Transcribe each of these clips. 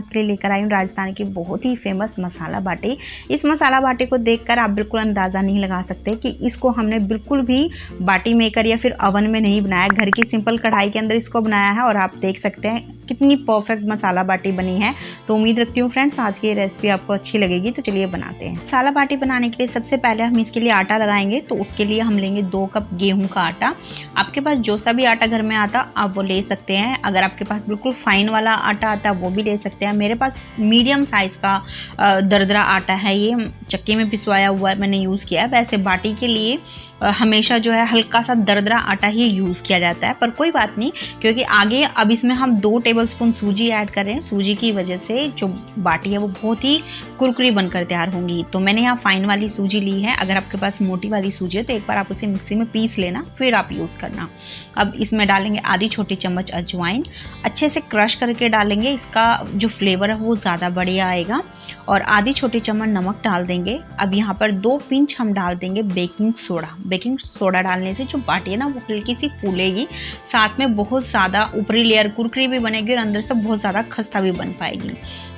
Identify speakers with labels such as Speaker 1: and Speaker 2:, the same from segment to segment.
Speaker 1: आपके लिए लेकर आई हूँ राजस्थान की बहुत ही फेमस मसाला बाटी। इस मसाला बाटी को देखकर आप बिल्कुल अंदाज़ा नहीं लगा सकते कि इसको हमने बिल्कुल भी बाटी मेकर या फिर ओवन में नहीं बनाया, घर की सिंपल कढ़ाई के अंदर इसको बनाया है। और आप देख सकते हैं कितनी परफेक्ट मसाला बाटी बनी है। तो उम्मीद रखती हूँ फ्रेंड्स आज की ये रेसिपी आपको अच्छी लगेगी। तो चलिए बनाते हैं। मसाला बाटी बनाने के लिए सबसे पहले हम इसके लिए आटा लगाएंगे। तो उसके लिए हम लेंगे 2 कप गेहूं का आटा। आपके पास जो सा भी आटा घर में आता आप वो ले सकते हैं। अगर आपके पास बिल्कुल फाइन वाला आटा आता वो भी ले सकते हैं। मेरे पास मीडियम साइज का दरदरा आटा है, ये चक्की में पिसवाया हुआ मैंने यूज़ किया है। वैसे बाटी के लिए हमेशा जो है हल्का सा दरदरा आटा ही यूज़ किया जाता है, पर कोई बात नहीं, क्योंकि आगे अब इसमें हम 2 टेबलस्पून सूजी ऐड कर रहे हैं। सूजी की वजह से जो बाटी है वो बहुत ही कुरकुरी बनकर तैयार होंगी। तो मैंने यहाँ फाइन वाली सूजी ली है। अगर आपके पास मोटी वाली सूजी है तो एक बार आप उसे मिक्सी में पीस लेना, फिर आप यूज़ करना। अब इसमें डालेंगे आधी छोटी चम्मच अजवाइन, अच्छे से क्रश करके डालेंगे, इसका जो फ्लेवर है वो ज़्यादा बढ़िया आएगा। और आधी छोटी चम्मच नमक डाल देंगे। अब यहाँ पर 2 पिंच हम डाल देंगे बेकिंग सोडा। बेकिंग सोडा डालने से जो बाटी है ना वो हल्की सी फूलेगी, साथ में बहुत ज़्यादा ऊपरी लेयर कुरकुरी भी बनेगी और अंदर से बहुत ज़्यादा खस्ता भी बन पाएगी।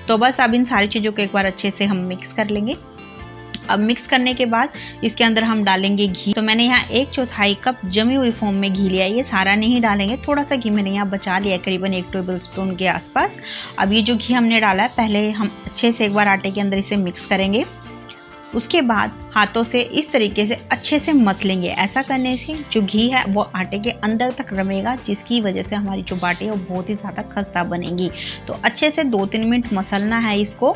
Speaker 1: तो बस अब इन सारी चीज़ों को एक बार अच्छे से हम मिक्स कर लेंगे। अब मिक्स करने के बाद इसके अंदर हम डालेंगे घी। तो मैंने यहाँ 1/4 कप जमी हुई फॉर्म में घी लिया है। ये सारा नहीं डालेंगे, थोड़ा सा घी मैंने यहाँ बचा लिया है, करीबन 1 टेबलस्पून के आसपास। अब ये जो घी हमने डाला है पहले हम अच्छे से एक बार आटे के अंदर इसे मिक्स करेंगे। उसके बाद हाथों से इस तरीके से अच्छे से मसलेंगे। ऐसा करने से जो घी है वो आटे के अंदर तक रमेगा, जिसकी वजह से हमारी जो बाटी है वो बहुत ही ज़्यादा खस्ता बनेगी। तो अच्छे से 2-3 मिनट मसलना है इसको।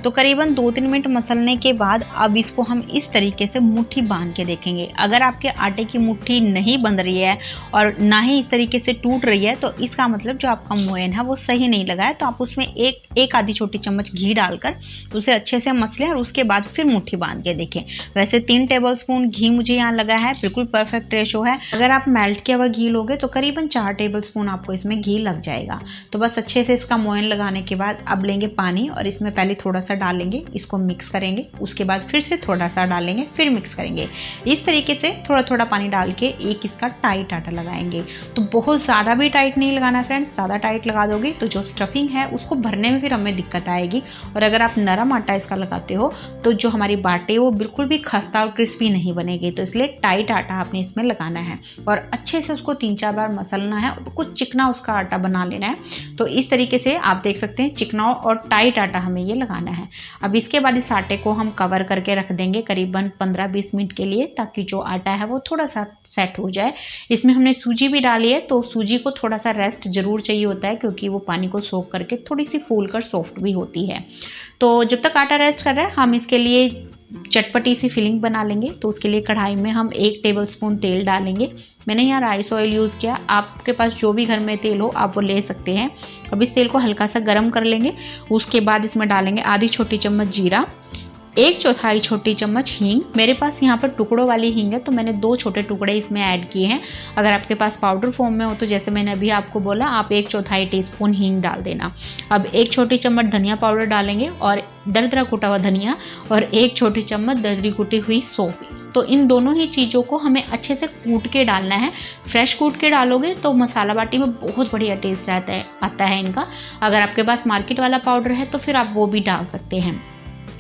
Speaker 1: तो करीबन 2-3 मिनट मसलने के बाद अब इसको हम इस तरीके से मुट्ठी बांध के देखेंगे। अगर आपके आटे की मुट्ठी नहीं बंध रही है और ना ही इस तरीके से टूट रही है तो इसका मतलब जो आपका मोयन है वो सही नहीं लगा है। तो आप उसमें एक आधी छोटी चम्मच घी डालकर उसे अच्छे से मसलें और उसके बाद फिर मुट्ठी बांध के देखें। वैसे 3 टेबलस्पून घी मुझे यहाँ लगा है, बिल्कुल परफेक्ट रेशो है। अगर आप मेल्ट किया हुआ घी लोगे तो करीबन 4 टेबलस्पून आपको इसमें घी लग जाएगा। तो बस अच्छे से इसका मोयन लगाने के बाद अब लेंगे पानी और इसमें पहले थोड़ा सा डालेंगे, इसको मिक्स करेंगे, उसके बाद फिर से थोड़ा सा डालेंगे, फिर मिक्स करेंगे। इस तरीके से थोड़ा थोड़ा पानी डाल के एक इसका टाइट आटा लगाएंगे। तो बहुत ज़्यादा भी टाइट नहीं लगाना फ्रेंड्स, ज़्यादा टाइट लगा दोगे तो जो स्टफिंग है उसको भरने में फिर हमें दिक्कत आएगी। और अगर आप नरम आटा इसका लगाते हो तो जो हमारी बाटी वो बिल्कुल भी खस्ता और क्रिस्पी नहीं बनेगी। तो इसलिए टाइट आटा आपने इसमें लगाना है और अच्छे से उसको 3-4 बार मसलना है और कुछ चिकना उसका आटा बना लेना है। तो इस तरीके से आप देख सकते हैं चिकना और टाइट आटा हमें ये लगाना है। अब इसके बाद इस आटे को हम कवर करके रख देंगे करीबन 15-20 मिनट के लिए, ताकि जो आटा है वो थोड़ा सा सेट हो जाए। इसमें हमने सूजी भी डाली है तो सूजी को थोड़ा सा रेस्ट जरूर चाहिए होता है, क्योंकि वो पानी को सोख करके थोड़ी सी फूल कर सॉफ्ट भी होती है। तो जब तक आटा रेस्ट कर रहा है हम इसके लिए चटपटी सी फिलिंग बना लेंगे। तो उसके लिए कढ़ाई में हम 1 टेबलस्पून तेल डालेंगे। मैंने यहाँ राइस ऑयल यूज़ किया, आपके पास जो भी घर में तेल हो आप वो ले सकते हैं। अब इस तेल को हल्का सा गर्म कर लेंगे। उसके बाद इसमें डालेंगे आधी छोटी चम्मच जीरा, 1/4 छोटी चम्मच हींग। मेरे पास यहाँ पर टुकड़ों वाली हींग है तो मैंने 2 छोटे टुकड़े इसमें ऐड किए हैं। अगर आपके पास पाउडर फॉर्म में हो तो जैसे मैंने अभी आपको बोला आप 1/4 टीस्पून हींग डाल देना। अब 1 छोटी चम्मच धनिया पाउडर डालेंगे और दरदरा कुटा हुआ धनिया, और 1 छोटी चम्मच दरदरी कुटी हुई सौंफ। तो इन दोनों ही चीज़ों को हमें अच्छे से कूट के डालना है। फ्रेश कूट के डालोगे तो मसाला बाटी में बहुत बढ़िया टेस्ट आता है इनका। अगर आपके पास मार्केट वाला पाउडर है तो फिर आप वो भी डाल सकते हैं।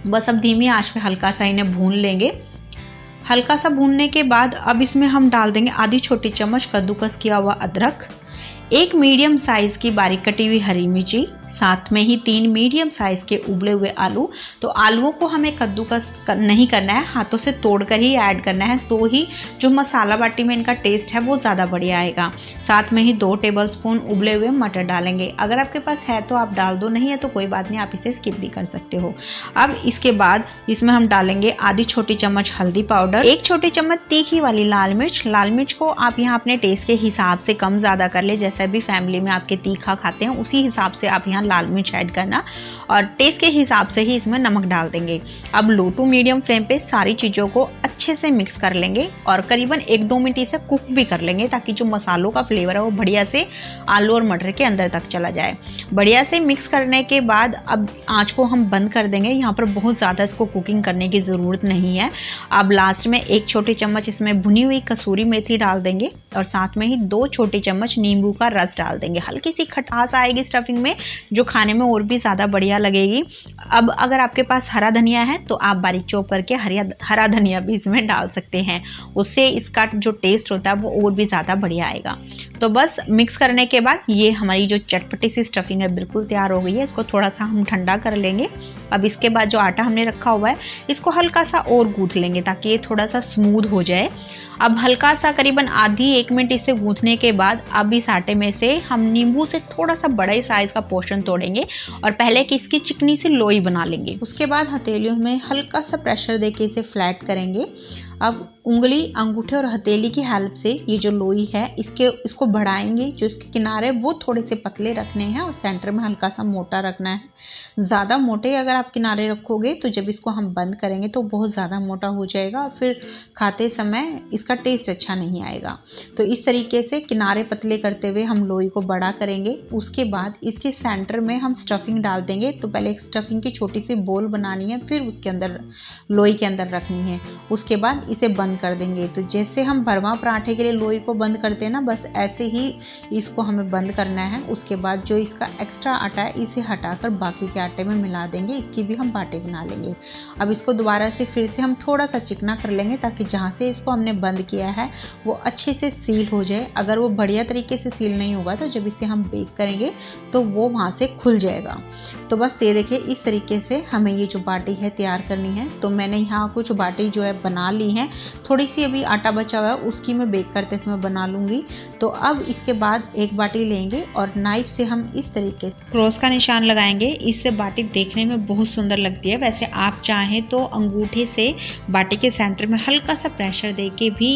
Speaker 1: बस अब धीमी आंच पे हल्का सा इन्हें भून लेंगे। हल्का सा भूनने के बाद अब इसमें हम डाल देंगे आधी छोटी चम्मच कद्दूकस किया हुआ अदरक, 1 मीडियम साइज़ की बारीक कटी हुई हरी मिर्ची, साथ में ही 3 मीडियम साइज़ के उबले हुए आलू। तो आलूओं को हमें कद्दूकस नहीं करना है, हाथों से तोड़कर ही ऐड करना है, तो ही जो मसाला बाटी में इनका टेस्ट है वो ज़्यादा बढ़िया आएगा। साथ में ही 2 टेबलस्पून उबले हुए मटर डालेंगे। अगर आपके पास है तो आप डाल दो, नहीं है तो कोई बात नहीं, आप इसे स्किप भी कर सकते हो। अब इसके बाद इसमें हम डालेंगे आधी छोटी चम्मच हल्दी पाउडर, 1 छोटी चम्मच तीखी वाली लाल मिर्च। लाल मिर्च को आप यहाँ अपने टेस्ट के हिसाब से कम ज़्यादा कर ले, जैसा भी फैमिली में आपके तीखा खाते हैं उसी हिसाब से आप यहाँ लाल मिर्च ऐड करना, और टेस्ट के हिसाब से ही इसमें नमक डाल देंगे। अब लो टू मीडियम फ्लेम पे सारी चीज़ों को अच्छे से मिक्स कर लेंगे और करीबन 1-2 मिनट इसे कुक भी कर लेंगे ताकि जो मसालों का फ्लेवर है वो बढ़िया से आलू और मटर के अंदर तक चला जाए। बढ़िया से मिक्स करने के बाद अब आँच को हम बंद कर देंगे। यहाँ पर बहुत ज़्यादा इसको कुकिंग करने की ज़रूरत नहीं है। अब लास्ट में 1 छोटी चम्मच इसमें भुनी हुई कसूरी मेथी डाल देंगे और साथ में ही 2 छोटी चम्मच नींबू का रस डाल देंगे। हल्की सी खटास आएगी स्टफिंग में जो खाने में और भी ज़्यादा बढ़िया लगेगी। अब अगर आपके पास हरा धनिया है तो आप बारीक चॉप करके हरा धनिया भी इसमें डाल सकते हैं, उससे इसका जो टेस्ट होता है वो और भी ज़्यादा बढ़िया आएगा। तो बस मिक्स करने के बाद ये हमारी जो चटपटी सी स्टफिंग है बिल्कुल तैयार हो गई है। इसको थोड़ा सा हम ठंडा कर लेंगे। अब इसके बाद जो आटा हमने रखा हुआ है इसको हल्का सा और गूँथ लेंगे ताकि ये थोड़ा सा स्मूथ हो जाए। अब हल्का सा करीबन आधी 1 मिनट इसे गूंथने के बाद अब इस आटे में से हम नींबू से थोड़ा सा बड़े साइज़ का पोर्शन तोड़ेंगे और पहले कि इसकी चिकनी सी लोई बना लेंगे। उसके बाद हथेलियों में हल्का सा प्रेशर देके इसे फ्लैट करेंगे। अब उंगली, अंगूठे और हथेली की हेल्प से ये जो लोई है इसको बढ़ाएंगे। जो इसके किनारे वो थोड़े से पतले रखने हैं और सेंटर में हल्का सा मोटा रखना है। ज़्यादा मोटे अगर आप किनारे रखोगे तो जब इसको हम बंद करेंगे तो बहुत ज़्यादा मोटा हो जाएगा और फिर खाते समय इसका टेस्ट अच्छा नहीं आएगा। तो इस तरीके से किनारे पतले करते हुए हम लोई को बड़ा करेंगे। उसके बाद इसके सेंटर में हम स्टफिंग डाल देंगे। तो पहले एक स्टफिंग की छोटी सी बोल बनानी है, फिर उसके अंदर लोई के अंदर रखनी है। उसके बाद इसे बंद कर देंगे। तो जैसे हम भरवा पराठे के लिए लोई को बंद करते हैं ना, बस ऐसे ही इसको हमें बंद करना है। उसके बाद जो इसका एक्स्ट्रा आटा है इसे हटाकर बाकी के आटे में मिला देंगे। इसकी भी हम बाटे बना लेंगे। अब इसको दोबारा से फिर से हम थोड़ा सा चिकना कर लेंगे ताकि जहाँ से इसको हमने बंद किया है वो अच्छे से सील हो जाए। अगर वो बढ़िया तरीके से सील नहीं होगा तो जब इसे हम बेक करेंगे तो वो वहाँ से खुल जाएगा। तो बस ये देखिए, इस तरीके से हमें ये जो बाटी है तैयार करनी है। तो मैंने यहाँ कुछ बाटी जो है बना ली है। थोड़ी सी अभी आटा बचा हुआ है, उसकी मैं बेक करते समय बना लूँगी। तो अब इसके बाद एक बाटी लेंगे और नाइफ से हम इस तरीके से क्रॉस का निशान लगाएंगे। इससे बाटी देखने में बहुत सुंदर लगती है। वैसे आप चाहें तो अंगूठे से बाटी के सेंटर में हल्का सा प्रेशर दे के भी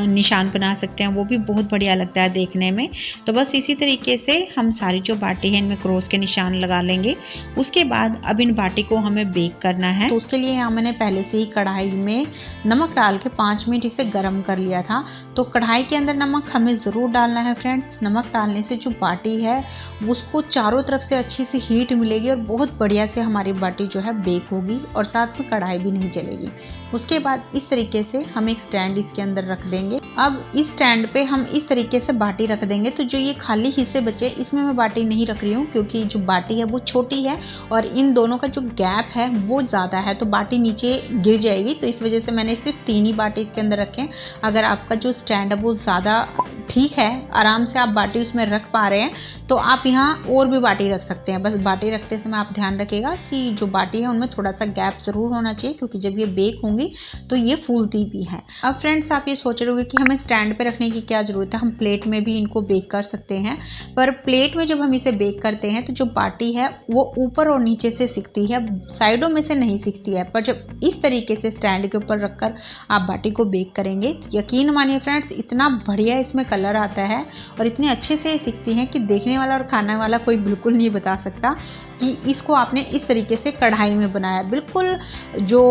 Speaker 1: निशान बना सकते हैं, वो भी बहुत बढ़िया लगता है देखने में। तो बस इसी तरीके से हम सारी जो बाटी है इनमें क्रॉस के निशान लगा लेंगे। उसके बाद अब इन बाटी को हमें बेक करना है। तो उसके लिए यहाँ मैंने पहले से ही कढ़ाई में नमक डाल के 5 मिनट इसे गर्म कर लिया था। तो कढ़ाई के अंदर नमक हमें ज़रूर डालना है फ्रेंड्स। नमक डालने से जो बाटी है उसको चारों तरफ से अच्छी सी हीट मिलेगी और बहुत बढ़िया से हमारी बाटी जो है बेक होगी और साथ में कढ़ाई भी नहीं जलेगी। उसके बाद इस तरीके से हम एक स्टैंड इसके अंदर रख देंगे। अब इस स्टैंड पे हम इस तरीके से बाटी रख देंगे। तो जो ये खाली हिस्से बचे इसमें मैं बाटी नहीं रख रही हूँ क्योंकि जो बाटी है वो छोटी है और इन दोनों का जो गैप है वो ज़्यादा है, तो बाटी नीचे गिर जाएगी। तो इस वजह से मैंने सिर्फ 3 ही बाटी इसके अंदर रखे हैं। अगर आपका जो स्टैंड है वो ज़्यादा ठीक है, आराम से आप बाटी उसमें रख पा रहे हैं, तो आप यहाँ और भी बाटी रख सकते हैं। बस बाटी रखते समय आप ध्यान रखिएगा कि जो बाटी है उनमें थोड़ा सा गैप ज़रूर होना चाहिए क्योंकि जब ये बेक होंगी तो ये फूलती भी है। अब फ्रेंड्स आप ये सोच रहे होंगे कि हमें स्टैंड पे रखने की क्या ज़रूरत है, हम प्लेट में भी इनको बेक कर सकते हैं। पर प्लेट में जब हम इसे बेक करते हैं तो जो बाटी है वो ऊपर और नीचे से सिकती है, साइडों में से नहीं सिकती है। पर जब इस तरीके से स्टैंड के ऊपर रखकर आप बाटी को बेक करेंगे तो यकीन मानिए फ्रेंड्स, इतना बढ़िया इसमें कलर आता है और इतने अच्छे से सिकती हैं कि देखने वाला और खाने वाला कोई बिल्कुल नहीं बता सकता कि इसको आपने इस तरीके से कढ़ाई में बनाया। बिल्कुल जो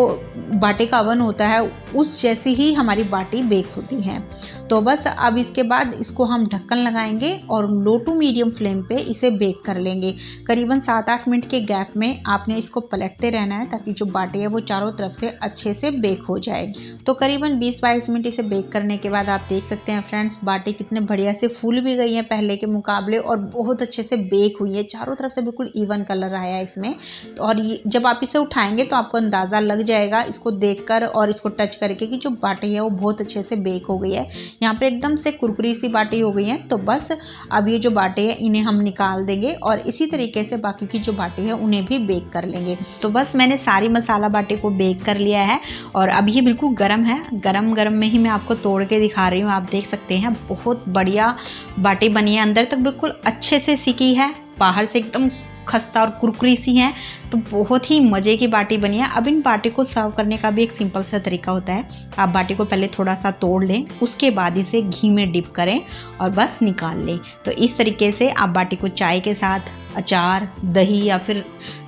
Speaker 1: बाटी का अवन होता है उस जैसी ही हमारी बाटी बेक होती है। तो बस अब इसके बाद इसको हम ढक्कन लगाएंगे और लो टू मीडियम फ्लेम पे इसे बेक कर लेंगे। करीबन 7-8 मिनट के गैप में आपने इसको पलटते रहना है ताकि जो बाटी है वो चारों तरफ से अच्छे से बेक हो जाए। तो करीबन 20-22 मिनट इसे बेक करने के बाद आप देख सकते हैं फ्रेंड्स, बाटी कितने बढ़िया से फूल भी गई है पहले के मुकाबले और बहुत अच्छे से बेक हुई है। चारों तरफ से बिल्कुल इवन कलर आया है इसमें। और जब आप इसे उठाएंगे तो आपको अंदाज़ा लग जाएगा इसको देखकर और इसको टच करके कि जो बाटी है वो बहुत अच्छे से बेक हो गई है। यहाँ पर एकदम से कुरकुरी सी बाटी हो गई है। तो बस अब ये जो बाटी है इन्हें हम निकाल देंगे और इसी तरीके से बाकी की जो बाटी है उन्हें भी बेक कर लेंगे। तो बस मैंने सारी मसाला बाटी को बेक कर लिया है और अब ये बिल्कुल गर्म है। गरम गरम में ही मैं आपको तोड़ के दिखा रही हूँ। आप देख सकते हैं बहुत बढ़िया बाटी बनी है, अंदर तक बिल्कुल अच्छे से सिकी है, बाहर से एकदम खस्ता और कुरकुरी सी हैं। तो बहुत ही मज़े की बाटी बनी है। अब इन बाटी को सर्व करने का भी एक सिंपल सा तरीका होता है। आप बाटी को पहले थोड़ा सा तोड़ लें, उसके बाद इसे घी में डिप करें और बस निकाल लें। तो इस तरीके से आप बाटी को चाय के साथ, अचार, दही या फिर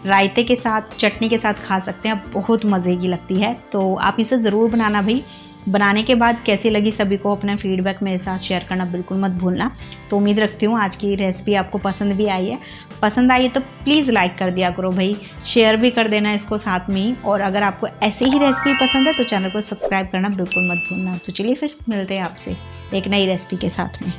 Speaker 1: रायते के साथ, चटनी के साथ खा सकते हैं। बहुत मज़े की लगती है। तो आप इसे ज़रूर बनाना भाई। बनाने के बाद कैसी लगी सभी को अपना फीडबैक मेरे साथ शेयर करना बिल्कुल मत भूलना। तो उम्मीद रखती हूँ आज की रेसिपी आपको पसंद भी आई है। पसंद आई है तो प्लीज़ लाइक कर दिया करो भाई, शेयर भी कर देना इसको साथ में ही। और अगर आपको ऐसे ही रेसिपी पसंद है तो चैनल को सब्सक्राइब करना बिल्कुल मत भूलना। तो चलिए फिर मिलते हैं आपसे एक नई रेसिपी के साथ में।